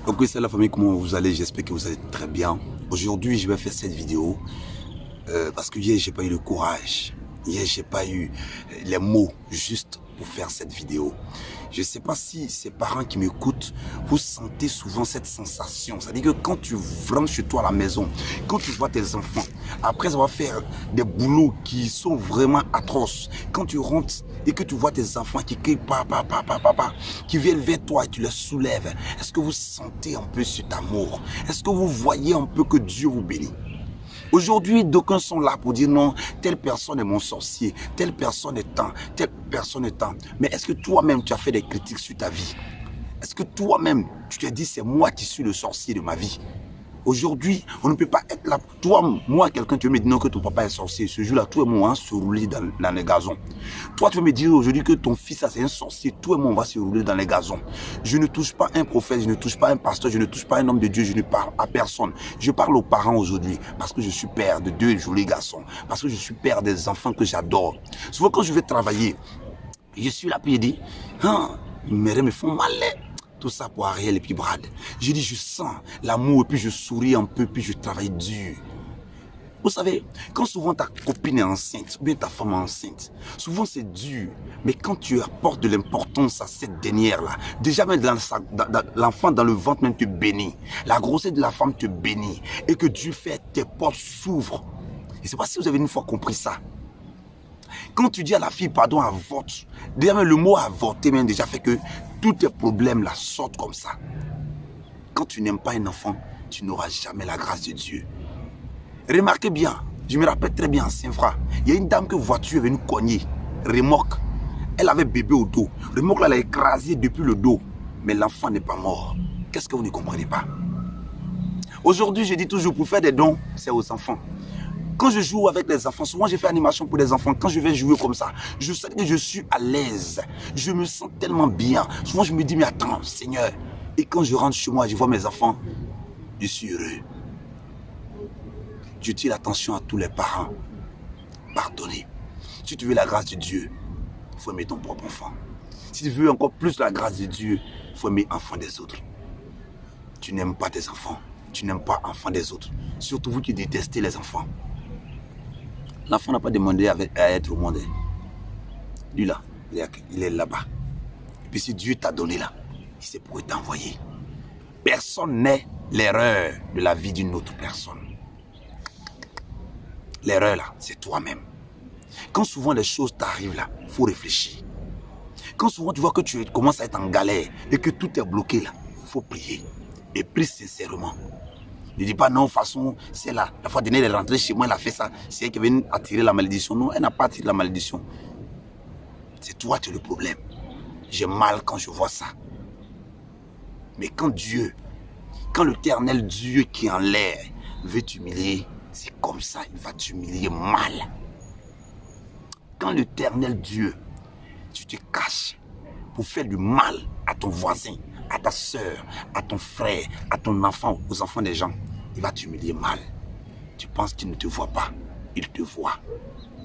Ok, c'est la famille, comment vous allez? J'espère que vous allez très bien. Aujourd'hui, je vais faire cette vidéo parce que hier, j'ai pas eu le courage. Hier, j'ai pas eu les mots juste pour faire cette vidéo. Je sais pas si ces parents qui m'écoutent, vous sentez souvent cette sensation. C'est-à-dire que quand tu rentres chez toi à la maison, quand tu vois tes enfants, après avoir fait des boulots qui sont vraiment atroces, quand tu rentres et que tu vois tes enfants qui crient papa, papa, papa, qui viennent vers toi et tu les soulèves, est-ce que vous sentez un peu cet amour? Est-ce que vous voyez un peu que Dieu vous bénit? Aujourd'hui, d'aucuns sont là pour dire non, telle personne est mon sorcier, telle personne est tant, telle personne est tant. Mais est-ce que toi-même, tu as fait des critiques sur ta vie? Est-ce que toi-même, tu te dis c'est moi qui suis le sorcier de ma vie? Aujourd'hui, on ne peut pas être là. Toi, moi, quelqu'un, tu veux me dire non que ton papa est sorcier. Ce jour-là, toi et moi, on va se rouler dans les gazons. Toi, tu veux me dire aujourd'hui que ton fils, c'est un sorcier. Toi et moi, on va se rouler dans les gazons. Je ne touche pas un prophète, je ne touche pas un pasteur, je ne touche pas un homme de Dieu, je ne parle à personne. Je parle aux parents aujourd'hui parce que je suis père de deux jolis garçons. Parce que je suis père des enfants que j'adore. Souvent, quand je vais travailler, je suis là, puis je dis, mes me font mal. Tout ça pour Ariel et puis Brad. Je dis, je sens l'amour et puis je souris un peu, puis je travaille dur. Vous savez, quand souvent ta copine est enceinte, ou bien ta femme est enceinte, souvent c'est dur. Mais quand tu apportes de l'importance à cette dernière-là, déjà même l'enfant dans le ventre même te bénit. La grossesse de la femme te bénit. Et que Dieu fait, tes portes s'ouvrent. Je ne sais pas si vous avez une fois compris ça. Quand tu dis à la fille, pardon, avorte, déjà même le mot avorter même déjà fait que tous tes problèmes là sortent comme ça. Quand tu n'aimes pas un enfant, tu n'auras jamais la grâce de Dieu. Remarquez bien, je me rappelle très bien, Saint-Fra, il y a une dame que voiture est venue cogner, remorque. Elle avait bébé au dos. Remorque là, elle a écrasé depuis le dos. Mais l'enfant n'est pas mort. Qu'est-ce que vous ne comprenez pas? Aujourd'hui, je dis toujours, pour faire des dons, c'est aux enfants. Quand je joue avec les enfants, souvent j'ai fait animation pour les enfants. Quand je vais jouer comme ça, je sais que je suis à l'aise. Je me sens tellement bien. Souvent je me dis, mais attends, Seigneur. Et quand je rentre chez moi, je vois mes enfants, je suis heureux. Je tire l'attention à tous les parents. Pardonnez. Si tu veux la grâce de Dieu, il faut aimer ton propre enfant. Si tu veux encore plus la grâce de Dieu, il faut aimer l'enfant des autres. Tu n'aimes pas tes enfants. Tu n'aimes pas l'enfant des autres. Surtout vous qui détestez les enfants. L'enfant n'a pas demandé à être au monde. Lui là, il est là-bas. Et puis si Dieu t'a donné là, il sait pourquoi il t'a envoyé. Personne n'est l'erreur de la vie d'une autre personne. L'erreur là, c'est toi-même. Quand souvent les choses t'arrivent là, il faut réfléchir. Quand souvent tu vois que tu commences à être en galère et que tout est bloqué là, il faut prier. Et prie sincèrement. Ne dis pas non, de toute façon, c'est là. La fois dernière, elle est rentrée chez moi, elle a fait ça. C'est elle qui vient attirer la malédiction. Non, elle n'a pas attiré la malédiction. C'est toi qui es le problème. J'ai mal quand je vois ça. Mais quand Dieu, quand l'éternel Dieu qui est en l'air veut t'humilier, c'est comme ça, il va t'humilier mal. Quand l'éternel Dieu, tu te caches pour faire du mal à ton voisin, à ta soeur, à ton frère, à ton enfant, aux enfants des gens, il va t'humilier mal. Tu penses qu'il ne te voit pas, il te voit.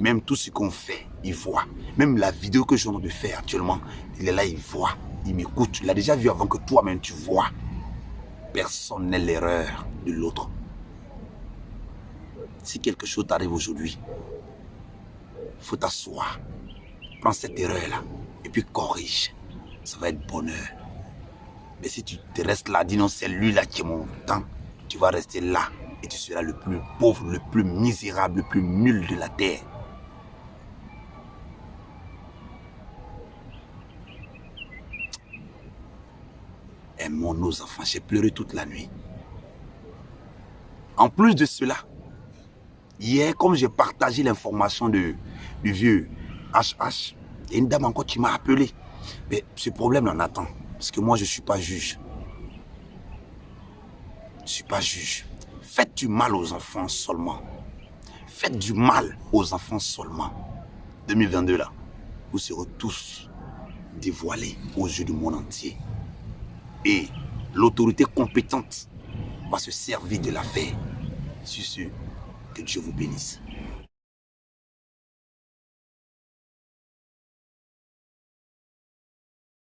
Même tout ce qu'on fait, il voit. Même la vidéo que je suis en train de faire actuellement, il est là, il voit, il m'écoute. Il l'a déjà vu avant que toi-même tu vois. Personne n'est l'erreur de l'autre. Si quelque chose t'arrive aujourd'hui, il faut t'asseoir. Prends cette erreur-là et puis corrige. Ça va être bonheur. Mais si tu te restes là, dis non, c'est lui-là qui est mon temps, tu vas rester là et tu seras le plus pauvre, le plus misérable, le plus nul de la terre. Aimons nos enfants. J'ai pleuré toute la nuit. En plus de cela, hier, comme j'ai partagé l'information du vieux HH, il y a une dame encore qui m'a appelé. Mais ce problème, on attend. Parce que moi, je ne suis pas juge. Je ne suis pas juge. Faites du mal aux enfants seulement. Faites du mal aux enfants seulement. 2022 là, vous serez tous dévoilés aux yeux du monde entier. Et l'autorité compétente va se servir de l'affaire. Sur ce, que Dieu vous bénisse.